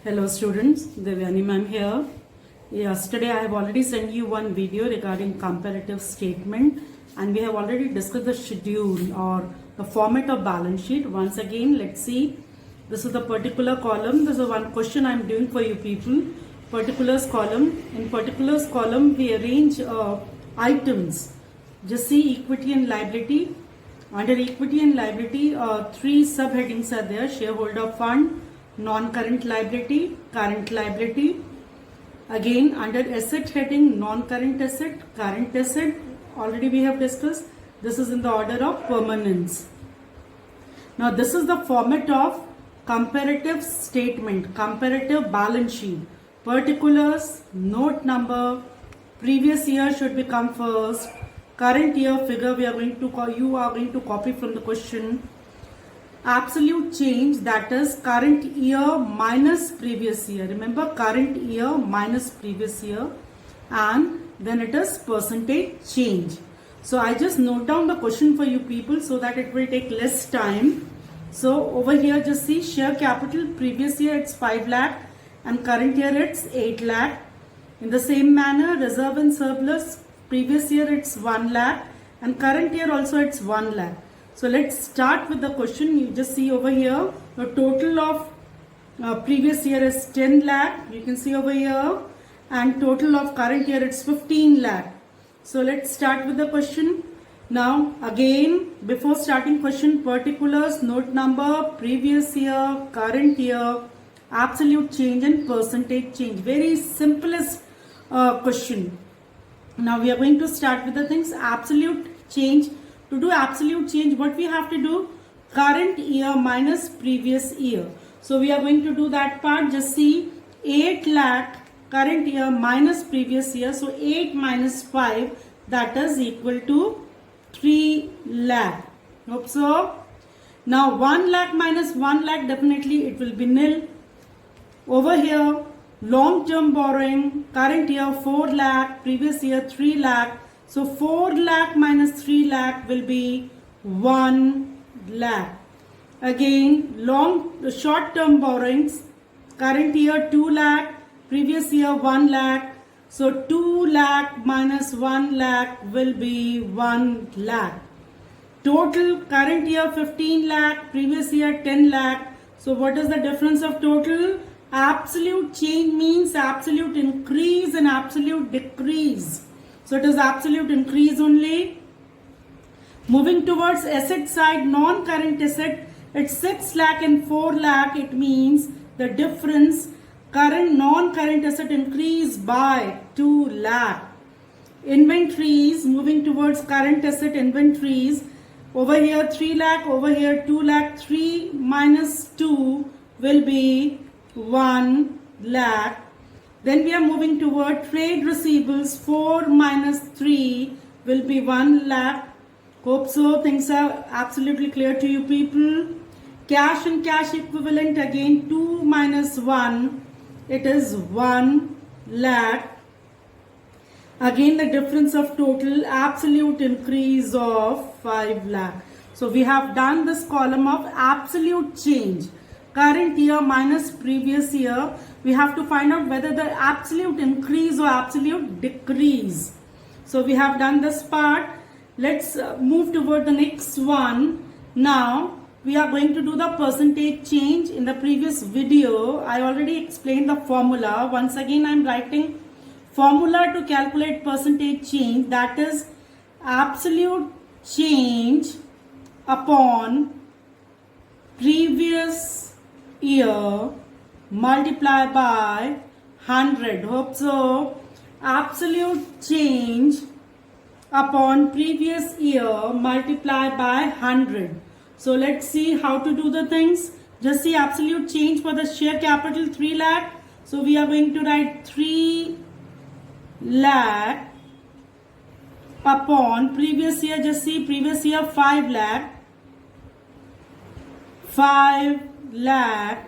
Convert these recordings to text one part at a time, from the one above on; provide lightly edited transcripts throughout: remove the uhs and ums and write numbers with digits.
Hello students, Devyani ma'am here. Yesterday I have already sent you one video regarding comparative statement and we have already discussed the schedule or the format of balance sheet. Once again, let's see. This is the particular column. This is one question I am doing for you people. Particulars column. In particulars column we arrange items. Just see equity and liability. Under equity and liability, three subheadings are there: shareholder fund, non-current liability, current liability. Again, under asset heading, non-current asset, current asset, already we have discussed. This is in the order of permanence. Now, this is the format of comparative statement, comparative balance sheet. Particulars, note number, previous year should become first. Current year figure you are going to copy from the question. Absolute change, that is current year minus previous year. Remember, current year minus previous year, and then it is percentage change. So I just note down the question for you people so that it will take less time. So over here just see share capital, previous year it's 5 lakh and current year it's 8 lakh. In the same manner, reserve and surplus, previous year it's 1 lakh and current year also it's 1 lakh. So let's start with the question. You just see over here the total of previous year is 10 lakh. You can see over here, and total of current year it's 15 lakh. So let's start with the question. Now again, before starting question, particulars, note number, previous year, current year, absolute change and percentage change. Very simplest question. Now we are going to start with the things absolute change. To do absolute change, what we have to do? Current year minus previous year. So we are going to do that part. Just see 8 lakh current year minus previous year. So 8 minus 5, that is equal to 3 lakh. Hope so. Now 1 lakh minus 1 lakh, definitely it will be nil. Over here, long term borrowing, current year 4 lakh, previous year 3 lakh. So 4 lakh minus 3 lakh will be 1 lakh. Again, short term borrowings, current year 2 lakh, previous year 1 lakh. So 2 lakh minus 1 lakh will be 1 lakh. Total current year 15 lakh, previous year 10 lakh. So what is the difference of total? Absolute change means absolute increase and absolute decrease. So it is absolute increase only. Moving towards asset side, non-current asset, it's 6 lakh and 4 lakh. It means the difference, current non-current asset increase by 2 lakh. Inventories, moving towards current asset inventories, over here 3 lakh, over here 2 lakh. 3 minus 2 will be 1 lakh. Then we are moving toward trade receivables. 4 minus 3 will be 1 lakh. Hope so. Things are absolutely clear to you people. Cash and cash equivalent, again 2 minus 1. It is 1 lakh. Again the difference of total, absolute increase of 5 lakh. So we have done this column of absolute change. Current year minus previous year. We have to find out whether the absolute increase or absolute decrease. So we have done this part. Let's move toward the next one. Now we are going to do the percentage change. In the previous video, I already explained the formula. Once again, I am writing formula to calculate percentage change. That is absolute change upon previous year multiply by 100. Hope so. Absolute change upon previous year multiply by 100. So let's see how to do the things. Just see absolute change for the share capital 3 lakh. So we are going to write 3 lakh upon previous year. Just see previous year 5 lakh. 5 lakh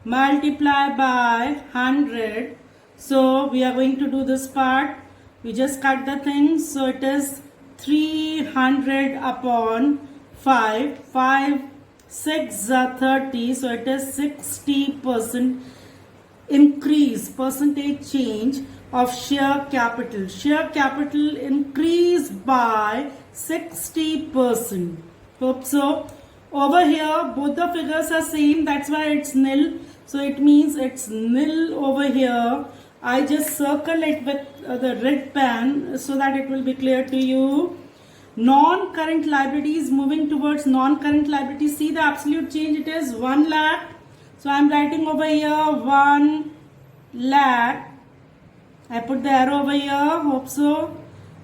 multiply by 100. So we are going to do this part. We just cut the things. So it is 300 upon 5. 5 6 are 30. So it is 60%. increase, percentage change of share capital. Share capital increased by 60%. Hope so. Over here, both the figures are same. That's why it's nil. So it means it's nil over here. I just circle it with the red pen so that it will be clear to you. Non-current liabilities, moving towards non-current liabilities. See the absolute change, it is 1 lakh. So I am writing over here 1 lakh. I put the arrow over here, hope so.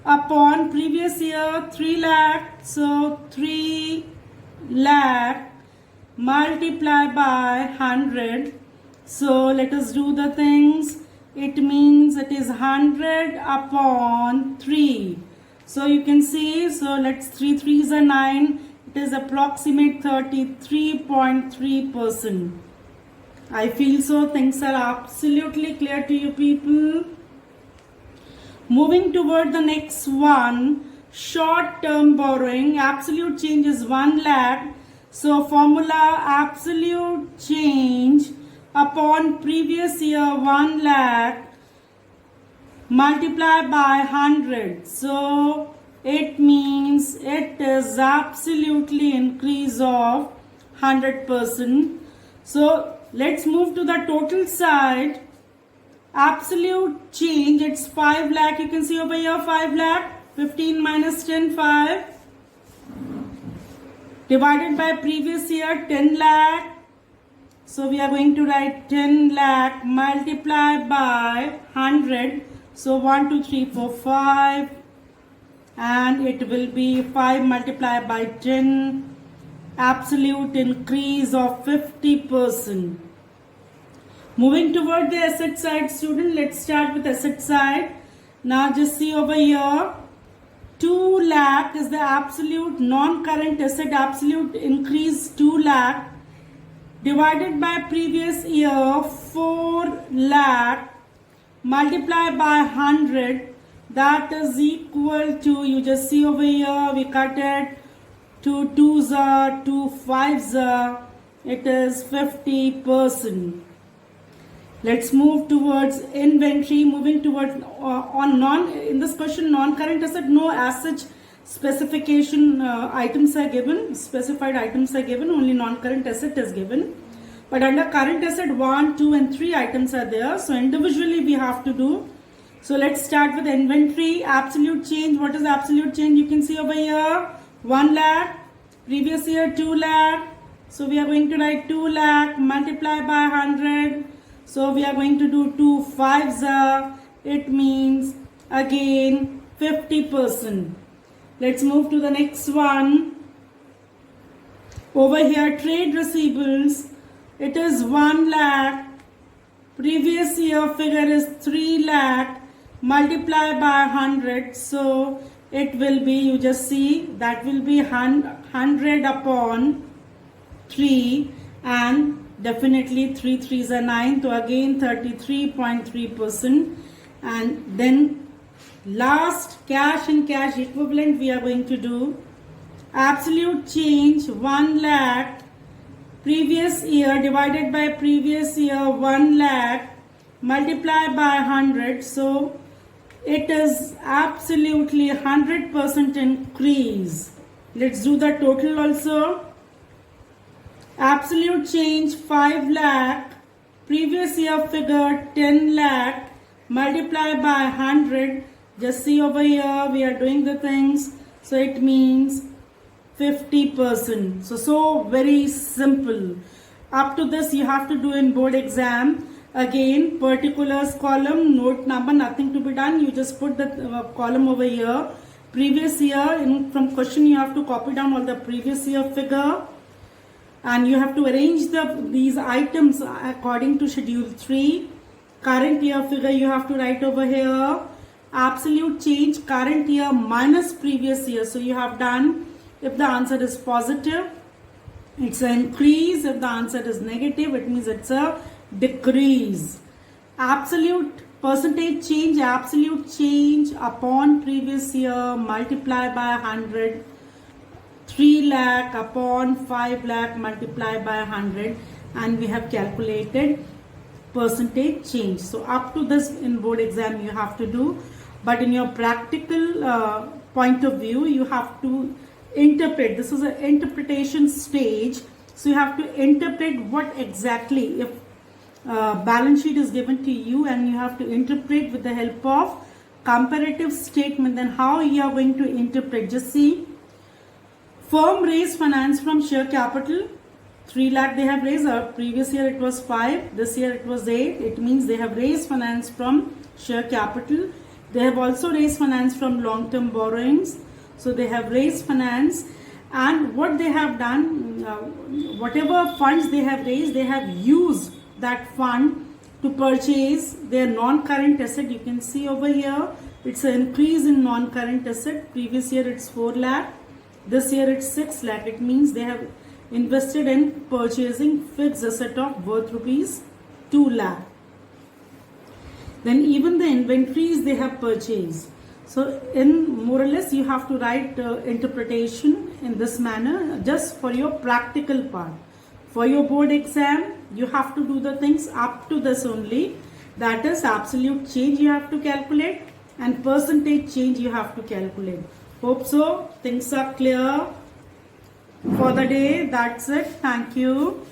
Upon previous year 3 lakh. So 3 lakh multiply by 100. So let us do the things. It means it is 100 upon 3. So you can see, so let's 3 3s are 9. It is approximate 33.3%. I feel so things are absolutely clear to you people. Moving toward the next one, short-term borrowing. Absolute change is 1 lakh. So formula absolute change upon previous year 1 lakh multiply by 100. So it means it is absolutely increase of 100%. So let's move to the total side. Absolute change, it's 5 lakh. You can see over here 5 lakh. 15 minus 10, 5. Divided by previous year 10 lakh. So we are going to write 10 lakh multiply by 100. So 1, 2, 3, 4, 5. And it will be 5 multiplied by 10. Absolute increase of 50%. Moving toward the asset side, student, let's start with asset side. Now just see over here. 2 lakh is the absolute non-current asset, absolute increase 2 lakh. Divided by previous year 4 lakh multiply by 100, that is equal to, you just see over here, we cut it, 2 2s are, 2 5s are, it is 50%. Let's move towards inventory. Moving towards in this question, non-current asset, no as such specification items are given, specified items are given, only non-current asset is given. But under current asset, 1, 2 and 3 items are there. So individually we have to do. So let's start with inventory. Absolute change. What is absolute change? You can see over here 1 lakh. Previous year 2 lakh. So we are going to write 2 lakh multiply by 100. So we are going to do 2 5s. It means again 50%. Let's move to the next one. Over here trade receivables. It is 1 lakh. Previous year figure is 3 lakh. Multiply by 100. So it will be, you just see, that will be 100 upon 3. And definitely 3 3s are 9. So again 33.3%. And then last cash and cash equivalent we are going to do. Absolute change 1 lakh. Previous year divided by previous year 1 lakh multiply by 100. So it is absolutely 100% increase. Let's do the total also. Absolute change 5 lakh. Previous year figure 10 lakh multiply by 100. Just see over here we are doing the things. So it means 50%. So very simple. Up to this you have to do in board exam. Again, particulars column, note number, nothing to be done. You just put the column over here. Previous year, from question you have to copy down all the previous year figure. And you have to arrange these items according to schedule 3. Current year figure you have to write over here. Absolute change current year minus previous year. So you have done. If the answer is positive, it's an increase. If the answer is negative, it means it's a decrease. Absolute percentage change, absolute change upon previous year multiply by 100. 3 lakh upon 5 lakh multiply by 100, and we have calculated percentage change. So up to this in board exam you have to do, but in your practical point of view you have to interpret. This is an interpretation stage, so you have to interpret what exactly, if balance sheet is given to you and you have to interpret with the help of comparative statement, then how you are going to interpret. Just see, firm raised finance from share capital, 3 lakh they have raised. Previous year it was 5, this year it was 8. It means they have raised finance from share capital. They have also raised finance from long term borrowings. So they have raised finance, and what they have done, whatever funds they have raised, they have used that fund to purchase their non-current asset. You can see over here it's an increase in non-current asset. Previous year it's 4 lakh, this year it's 6 lakh. It means they have invested in purchasing fixed asset of worth rupees 2 lakh. Then even the inventories they have purchased. So in more or less you have to write interpretation in this manner just for your practical part. For your board exam you have to do the things up to this only, that is absolute change you have to calculate and percentage change you have to calculate. Hope so things are clear for the day. That's it. Thank you.